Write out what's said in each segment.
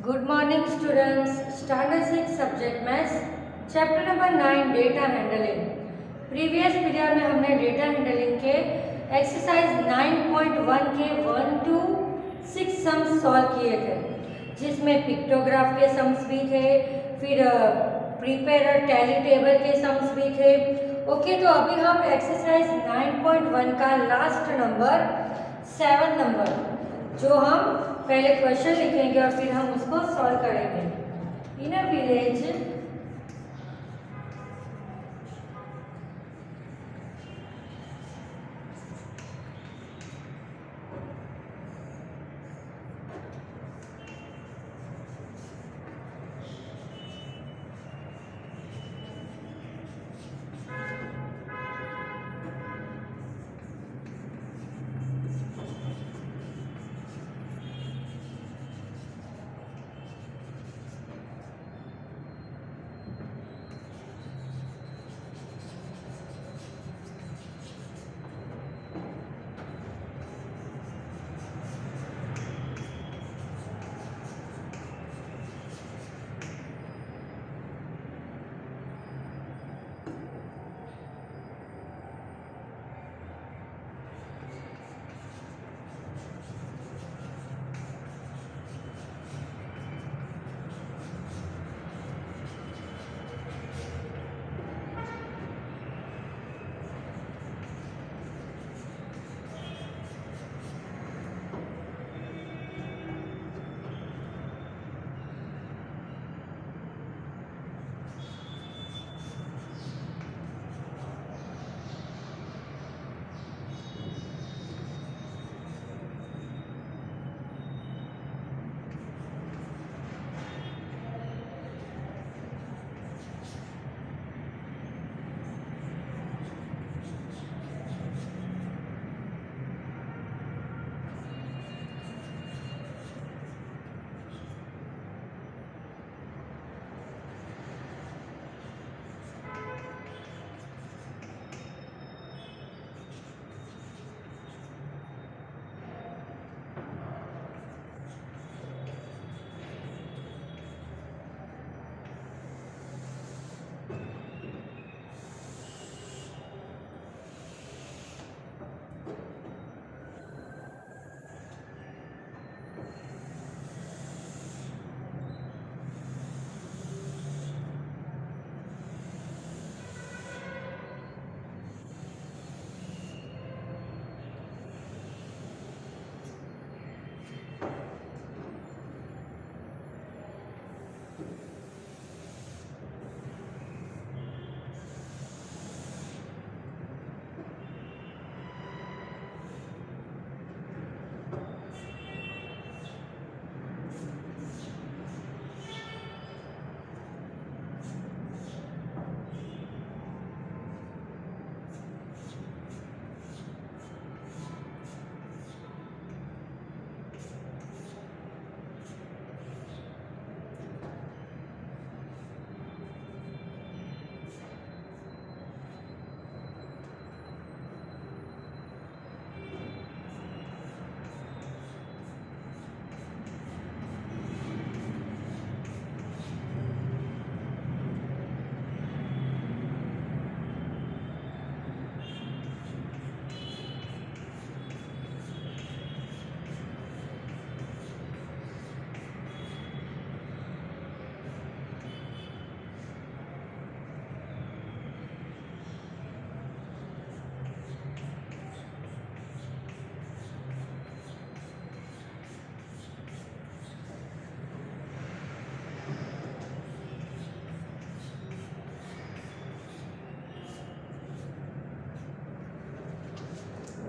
Good morning students. Standard 6 subject maths chapter number 9 data handling. Previous period में हमने data handling के exercise 9.1 के 1 to 6 sums solve किए थे, जिसमें पिक्टोग्राफ के सम्स भी थे, फिर प्रिपेयर टैली टेबल के सम्स भी थे। ओके, तो अभी हम एक्सरसाइज 9.1 का लास्ट नंबर 7 नंबर जो हम पहले क्वेश्चन लिखेंगे और फिर हम उसको सॉल्व करेंगे। इन अ विलेज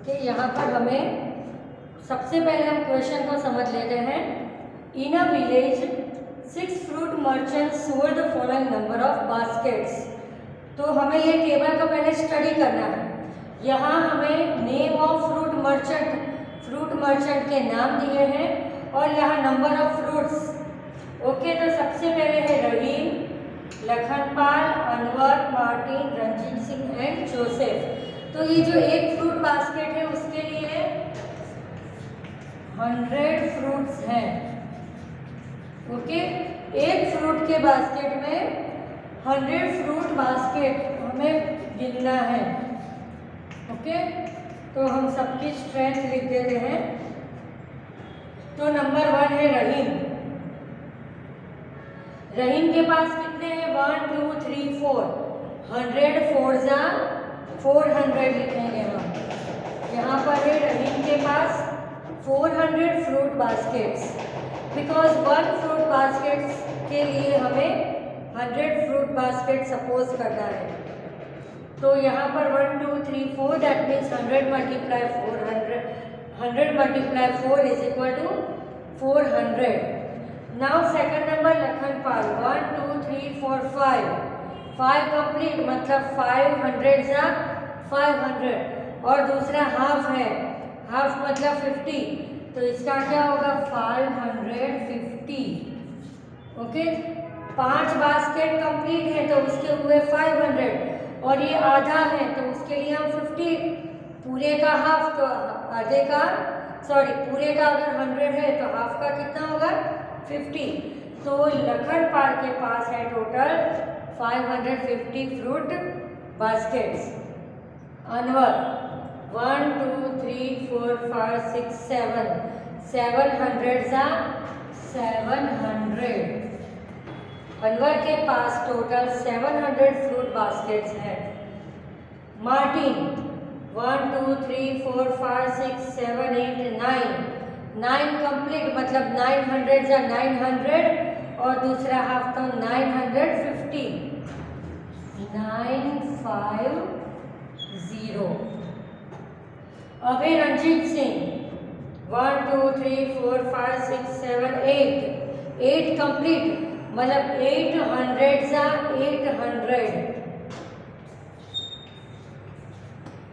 कि यहाँ पर हमें सबसे पहले हम क्वेश्चन को समझ लेते हैं। In a village 6 fruit merchants sold the following number of baskets. तो हमें ये टेबल को पहले स्टडी करना है। यहाँ हमें नेम ऑफ फ्रूट मर्चेंट के नाम दिए हैं और यहाँ नंबर ऑफ फ्रूट्स। ओके, तो सबसे पहले है Rahim, Lakhanpal, Anwar, Martin, Ranjit Singh and Joseph. तो ये जो एक फ्रूट बास्केट है उसके लिए 100 फ्रूट्स हैं। ओके, एक फ्रूट के बास्केट में 100 फ्रूट बास्केट हमें गिनना है। ओके, तो हम सबकी स्ट्रेंथ लिख देते हैं। तो नंबर 1 है रहीम। रहीम के पास कितने हैं? 1 2 3 4। 100 4 जा 400 लिखेंगे हम। यहाँ पर है रहीम के पास 400 fruit baskets. Because 1 fruit baskets के लिए हमें 100 फ्रूट बास्केट सपोज करना है। तो यहाँ पर 1 2 3 4 that means 100 multiply 400, 100 multiply 4 is equal to 400। Now second number Lakhanpal 1 2 3 4 5। 5 complete मतलब 500 जा 500 और दूसरा हाफ है, हाफ मतलब 50, तो इसका क्या होगा? 550। ओके, 5 बास्केट कंप्लीट है तो उसके हुए 500 और ये आधा है तो उसके लिए हम 50, पूरे का हाफ तो आधे का, सॉरी पूरे का अगर 100 है तो हाफ का कितना होगा? 50। तो लखनपाल के पास है टोटल 550 फ्रूट बास्केट्स। अनवर 1 2 3 4 5 6 7, 700 जा 700। अनवर के पास टोटल 700 फ्रूट बास्केट्स हैं। मार्टिन 1 2 3 4 5 6 7 8 9। 9 कंप्लीट मतलब 900 जा 900 और दूसरा हाफ तो 950, 950। अब है रंजीत सिंह 1 2 3 4 5 6 7 8। 8 कंप्लीट मतलब 800 जा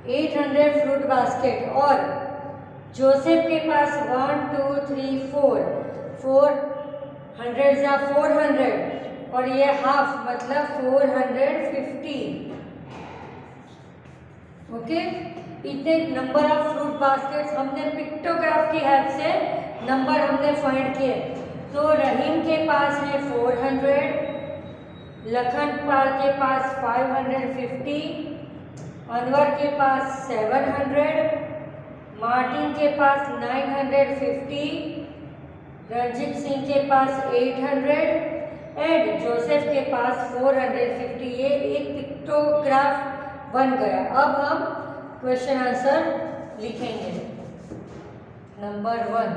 800 फ्रूट बास्केट। और जोसेफ के पास 1 2 3 4, 400 जा 400 और ये हाफ मतलब 450। ओके, इतने नंबर ऑफ फ्रूट बास्केट्स हमने पिक्टोग्राफ की हेल्प से नंबर हमने फाइंड किए। तो रहीम के पास है 400, लखनपाल के पास 550, अनवर के पास 700, मार्टिन के पास 950, रंजीत सिंह के पास 800 एंड जोसेफ के पास 450। ये एक पिक्टोग्राफ बन गया। अब हम क्वेश्चन आंसर लिखेंगे। नंबर 1,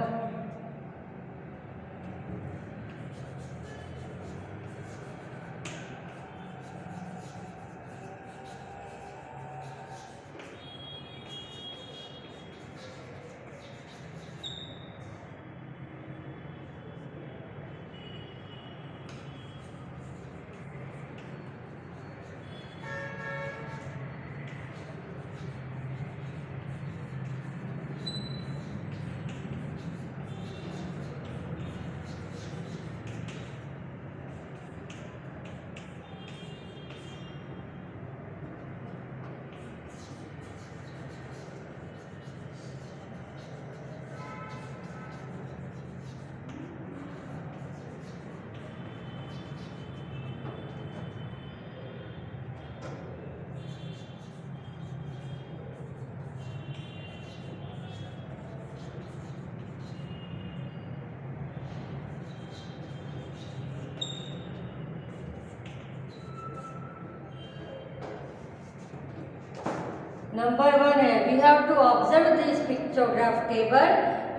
नंबर 1 है we have to observe this pictograph table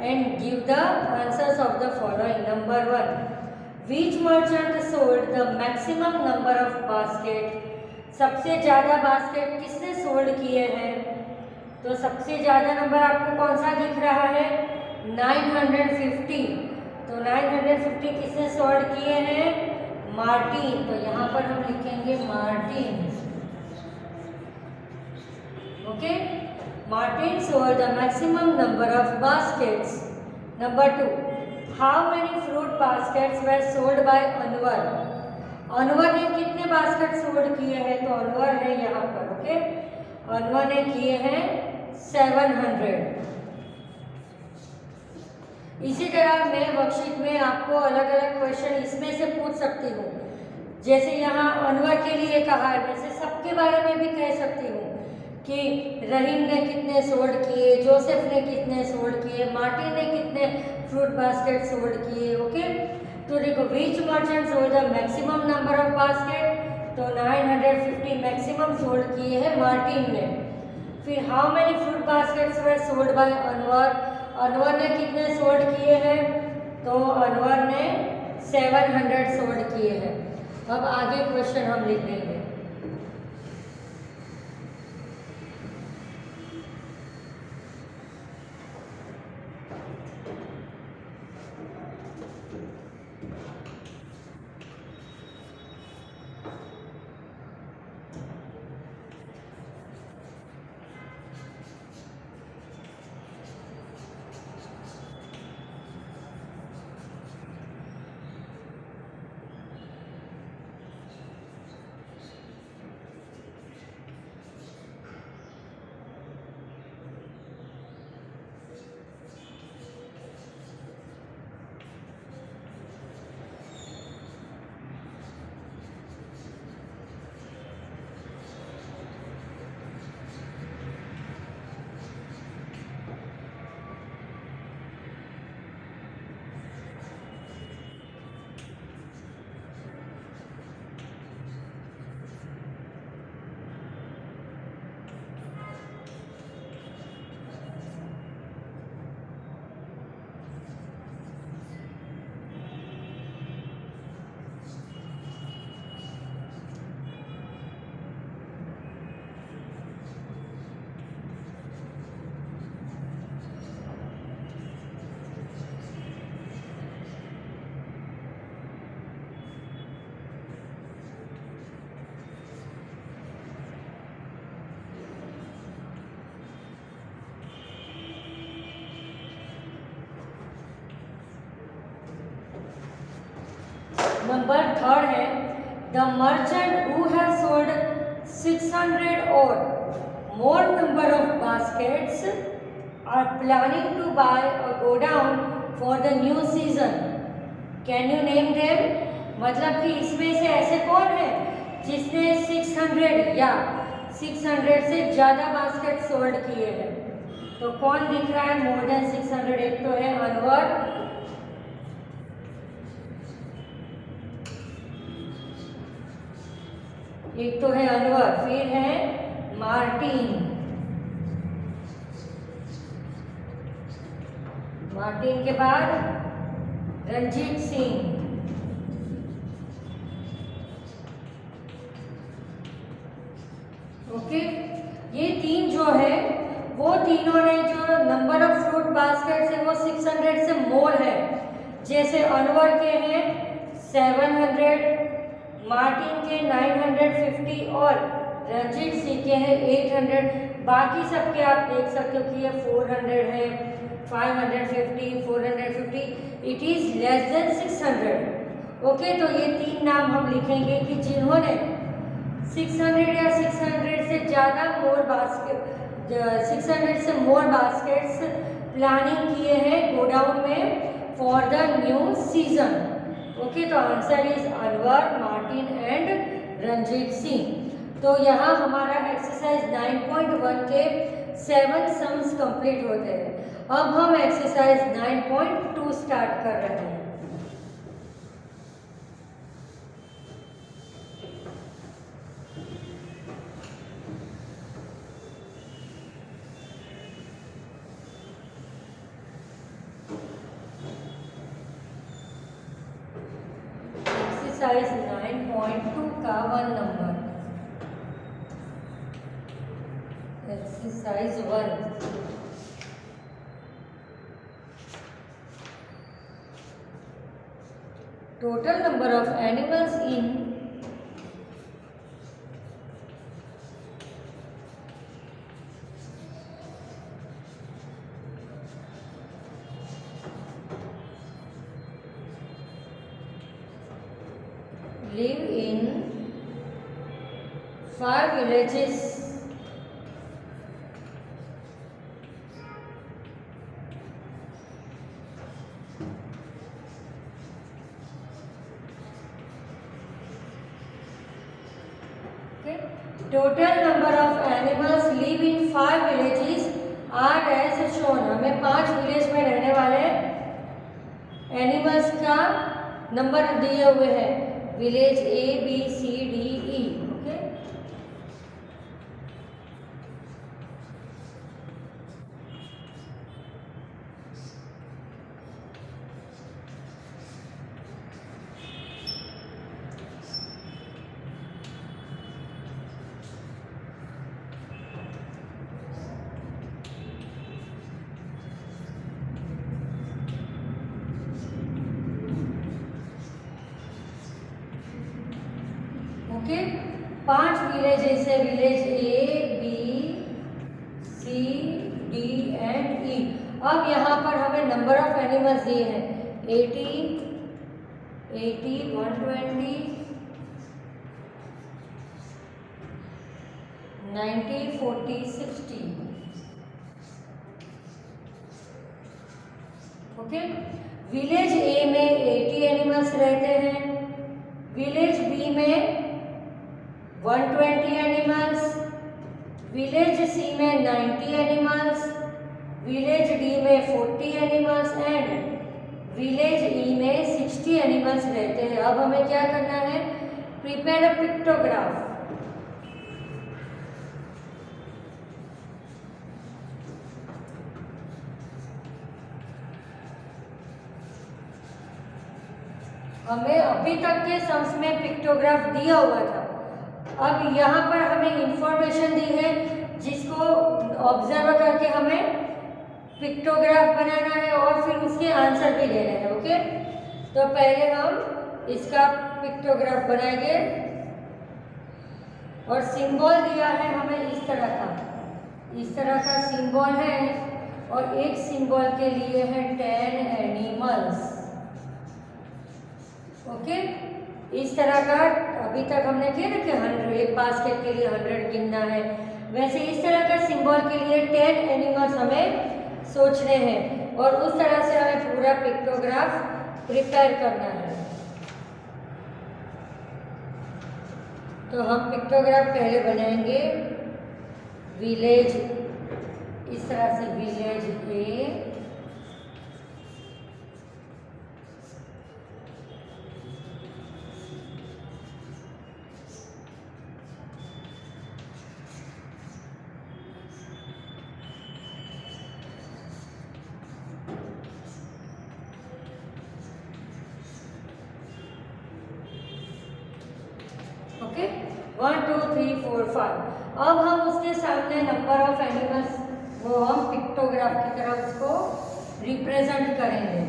and give the answers of the following. Number 1, which merchant sold the maximum number of basket. सबसे ज़्यादा बास्केट किसने सोल्ड किए हैं? तो सबसे ज़्यादा नंबर आपको कौन सा दिख रहा है? 950। तो 950 किसने सोल्ड किए हैं? मार्टिन। तो यहाँ पर हम लिखेंगे Martin. Okay, Martin sold the maximum number of baskets. Number 2, how many fruit baskets were sold by Anwar? Anwar ने कितने बास्केट सोल्ड किए हैं? तो अनवर है यहाँ पर। ओके, अनवर ने किए हैं 700। इसी तरह मैं वर्कशीट में आपको अलग अलग क्वेश्चन इसमें से पूछ सकती हूँ। जैसे यहाँ अनवर के लिए कहा है, वैसे सबके बारे में भी कह सकती हूँ कि रहीम ने कितने सोल्ड किए, जोसेफ ने कितने सोल्ड किए, मार्टिन ने कितने फ्रूट बास्केट सोल्ड किए। ओके, तो देखो which merchant sold the maximum number of basket, तो 950 मैक्सिमम सोल्ड किए हैं मार्टिन ने। फिर how many fruit baskets were sold by Anwar, Anwar ने कितने सोल्ड किए हैं, तो अनवर ने 700 सोल्ड किए हैं। अब आगे क्वेश्चन हम लिख देंगे। नंबर थर्ड है, the merchant who has sold 600 और more number of baskets are planning to buy a godown for the new season, can you name them. मतलब कि इसमें से ऐसे कौन है जिसने 600 या 600 से ज़्यादा बास्केट सोल्ड किए हैं, तो कौन दिख रहा है मोर देन 600। एक तो है अनवर, एक तो है अनवर, फिर है मार्टिन, मार्टिन के बाद रंजीत सिंह, ओके। ये तीन जो है वो तीनों ने जो नंबर ऑफ फ्रूट बास्केट है वो 600 से मोर है। जैसे अनवर के हैं 700, मार्टिन के 950 और रंजीत सिंह के हैं 800। बाकी सबके आप देख सकते हो कि ये 400 है, 550, 450, it is less than 600। Okay, तो ये तीन नाम हम लिखेंगे कि जिन्होंने 600 या 600 से ज़्यादा मोर बास्केट, 600 से मोर बास्केट्स प्लानिंग किए हैं गोडाउन में for the new season. Okay, तो answer is Anwar, Martin and Ranjit Singh. तो यहाँ हमारा एक्सरसाइज 9.1 के 7 सम्स कंप्लीट होते हैं। अब हम एक्सरसाइज 9.2 स्टार्ट कर रहे हैं। एक्सरसाइज 9.2 का 1 नंबर, exercise 1, total number of animals in live in 5 villages total number of animals live in 5 villages are as shown. हमें 5 विलेज में रहने वाले एनिमल्स का नंबर दिए हुए हैं, village A B C D E। Okay, okay, 5 village ऐसे, village A B C D and E। अब यहाँ पर हमें नंबर ऑफ एनिमल्स दिए हैं 80, 120, 90, 40, 60। ओके, विलेज A में 80 एनिमल्स रहते हैं, विलेज B में 120 एनिमल्स, विलेज C में 90 एनिमल्स, विलेज D में 40 एनिमल्स एंड विलेज E में 60 एनिमल्स रहते हैं। अब हमें क्या करना है, प्रिपेयर अ पिक्टोग्राफ। हमें अभी तक के सम्स में पिक्टोग्राफ दिया हुआ था, अब यहाँ पर हमें इंफॉर्मेशन दी है जिसको ऑब्जर्व करके हमें पिक्टोग्राफ बनाना है और फिर उसके आंसर भी देने हैं। ओके, तो पहले हम इसका पिक्टोग्राफ बनाएंगे और सिंबल दिया है हमें इस तरह का सिंबल है और एक सिंबल के लिए है 10 एनिमल्स। ओके, इस तरह का अभी तक हमने किया ना कि 100, एक बास्केट के लिए 100 गिनना है, वैसे इस तरह का सिंबल के लिए 10 एनिमल्स हमें सोचने हैं और उस तरह से हमें पूरा पिक्टोग्राफ प्रिपेयर करना है। तो हम पिक्टोग्राफ पहले बनाएंगे विलेज, इस तरह से विलेज A, ओके, 1 2 3 4 5। अब हम उसके सामने नंबर ऑफ एनिमल्स वो हम पिक्टोग्राफ की तरह उसको रिप्रेजेंट करेंगे।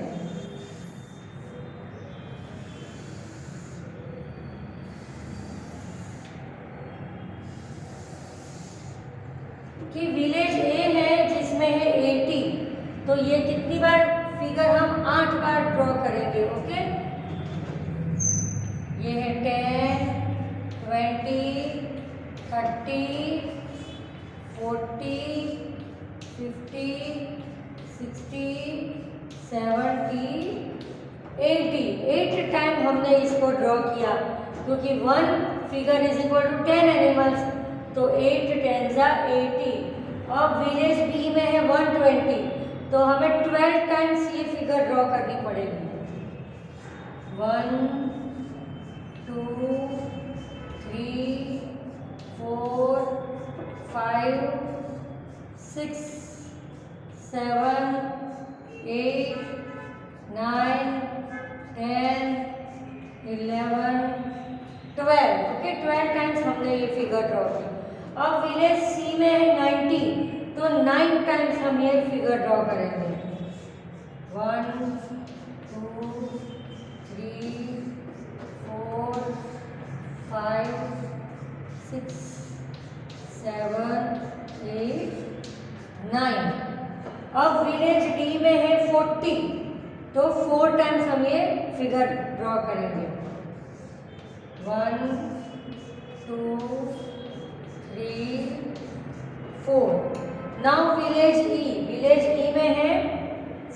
कि विलेज A है जिसमें है 80, तो ये कितनी बार फिगर हम 8 बार ड्रॉ करेंगे। ओके, ये है 10, 20, 30, 40, 50, 60, 70, 80। 8 टाइम हमने इसको ड्रॉ किया क्योंकि 1 figure is equal to 10 animals, तो 8 10 80। अब विलेज B में है 120, तो हमें 12 टाइम्स ये फिगर ड्रॉ करनी पड़ेगी। 1 2 3 4 5 6 7 8 9 10 11 12। ओके, 12 टाइम्स हमने ये फिगर ड्रॉ की। अब विलेज C में है 90, तो 9 टाइम्स हम ये फिगर ड्रॉ करेंगे। 1 2 3 4 5 6 7 8 9। अब विलेज D में है 40, तो 4 टाइम्स हम ये फिगर ड्रॉ करेंगे। 1 2 3 4। नाउ विलेज E में है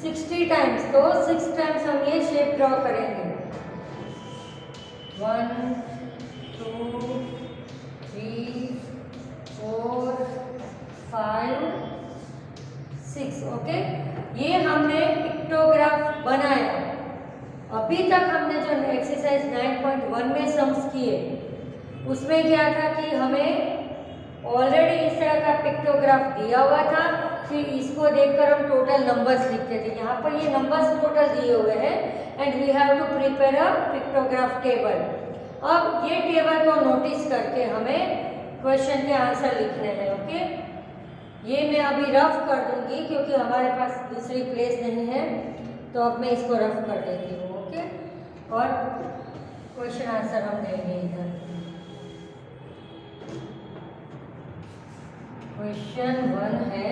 60 टाइम्स, तो 6 टाइम्स हम ये शेप ड्रॉ करेंगे। 1 2 3 5 6। ओके, ये हमने पिक्टोग्राफ बनाया। अभी तक हमने जो एक्सरसाइज 9.1 में सम्स किए उसमें क्या था कि हमें ऑलरेडी इस तरह का पिक्टोग्राफ दिया हुआ था, फिर इसको देखकर हम टोटल नंबर्स लिखते थे। यहाँ पर ये नंबर्स टोटल दिए हुए हैं and we have to prepare a pictograph table. अब ये टेबल को नोटिस करके हमें क्वेश्चन के आंसर लिखने हैं। ओके, ये मैं अभी रफ कर दूंगी क्योंकि हमारे पास दूसरी प्लेस नहीं है, तो अब मैं इसको रफ कर देती हूँ। ओके, और क्वेश्चन आंसर हम देंगे इधर। क्वेश्चन 1 है,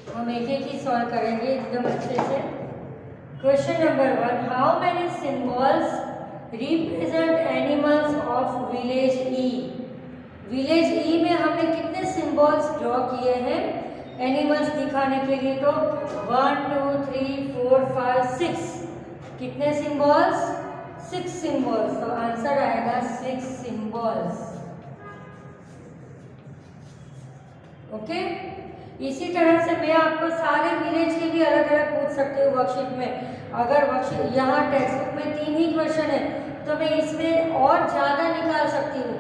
हम एक एक ही सॉल्व करेंगे एकदम अच्छे से। Question number 1, how many symbols represent animals of village E. Village E में हमने कितने सिंबल्स ड्रॉ किए हैं एनिमल्स दिखाने के लिए? तो 1 2 3 4 5 6। कितने सिंबल्स? 6 सिंबल्स। तो आंसर आएगा 6 सिंबल्स। ओके, इसी तरह से मैं आपको सारे विलेज के भी अलग अलग पूछ सकती हूँ वर्कशीट में। अगर वर्कशीट यहाँ टेक्स्ट बुक में 3 ही क्वेश्चन है तो मैं इसमें और ज़्यादा निकाल सकती हूँ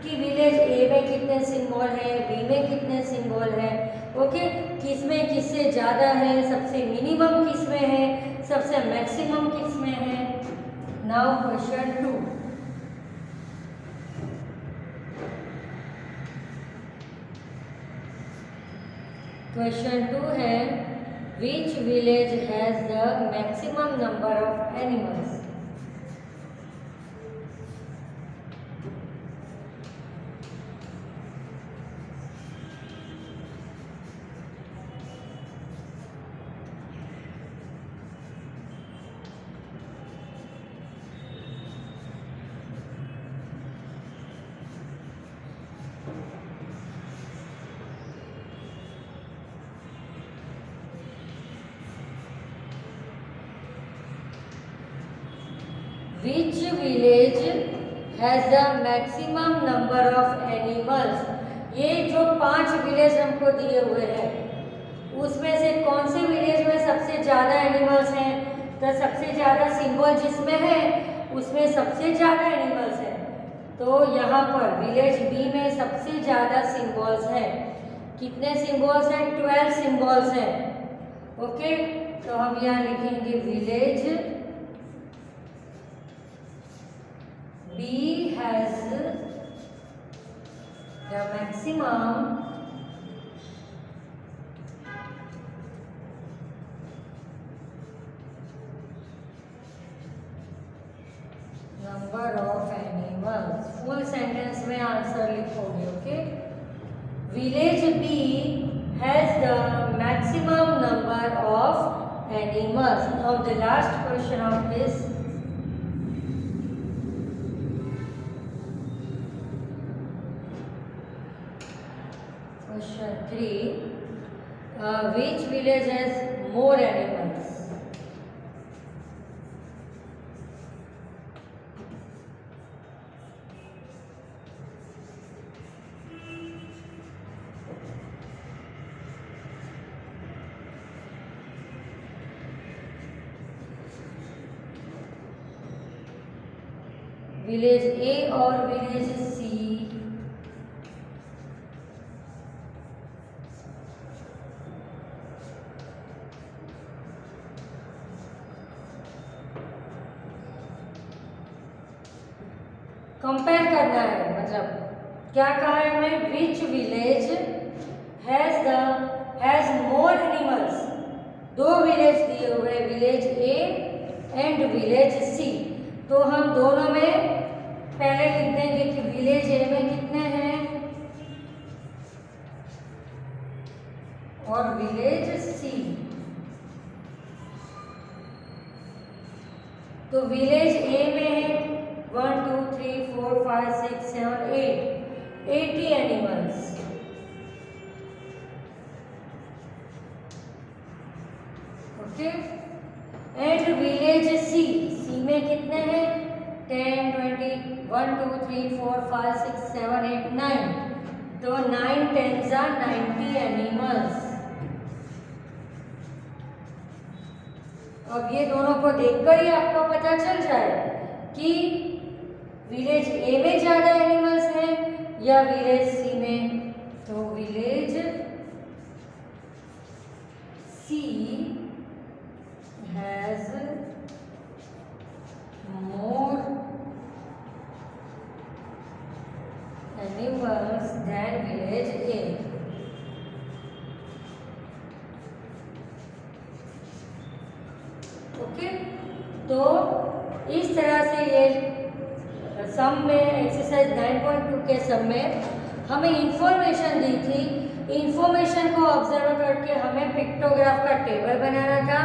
कि विलेज ए में कितने सिंबल है, बी में कितने सिंबल है। ओके, किस में किससे ज़्यादा है, सबसे मिनिमम किस में है, सबसे मैक्सिमम किस में है। नाउ क्वेश्चन 2, क्वेश्चन 2 है, which village has the maximum number of animals. Which village has the maximum number of animals? ये जो 5 विलेज हमको दिए हुए हैं उसमें से कौन से विलेज में सबसे ज़्यादा एनिमल्स हैं? तो सबसे ज़्यादा सिंबल जिसमें है उसमें सबसे ज़्यादा एनिमल्स हैं। तो यहाँ पर विलेज बी में सबसे ज़्यादा सिंबल्स हैं। कितने सिंबल्स हैं? 12 सिंबल्स हैं। ओके, तो हम यहाँ लिखेंगे village B has the maximum number of animals। Full sentence में आंसर लिखोगे। Okay, village B has the maximum number of animals। Now the last question of this, question 3, which village has more animals? Village A और village सी compare करना है। मतलब क्या कहा है हमें? Which village has more animals. 2 village A हुए, village C एंड विलेज सी। तो हम दोनों में पहले लिख देंगे कि विलेज ए में कितने हैं और विलेज सी। तो विलेज ए में है 1 2 3 4 5 6 7 8 80 एनिमल्स। ओके, एंड विलेज सी, सी में कितने हैं 10 20 1 2 3 4 5 6 7 8 9। तो 9 10s are 90 एनिमल्स। अब ये दोनों को देखकर ही आपको पता चल जाए कि विलेज ए में ज्यादा एनिमल्स हैं या विलेज सी में। तो village C has more animals than village A. Okay, तो इस तरह से ये सम में एक्सरसाइज 9.2 के सम में हमें इंफॉर्मेशन दी थी। इंफॉर्मेशन को ऑब्जर्व करके हमें पिक्टोग्राफ का टेबल बनाना था।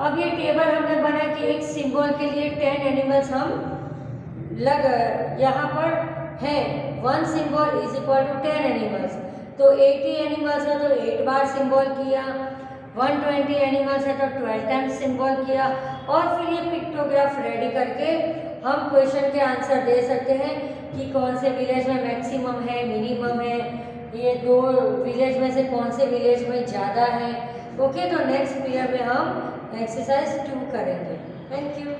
अब ये टेबल हमने बना कि एक सिंबल के लिए 10 एनिमल्स हम यहाँ पर है। 1 symbol is equal to 10 animals. तो 80 एनिमल्स है तो 8 बार सिंबल किया, 120 एनिमल्स है तो 12 टाइम्स सिंबल किया, और फिर ये पिक्टोग्राफ रेडी करके हम क्वेश्चन के आंसर दे सकते हैं कि कौन से विलेज में मैक्सिमम है, मिनिमम है, ये दो विलेज में से कौन से विलेज में ज़्यादा है। ओके, तो नेक्स्ट पीरियड में हम एक्सरसाइज 2 करेंगे। Thank you.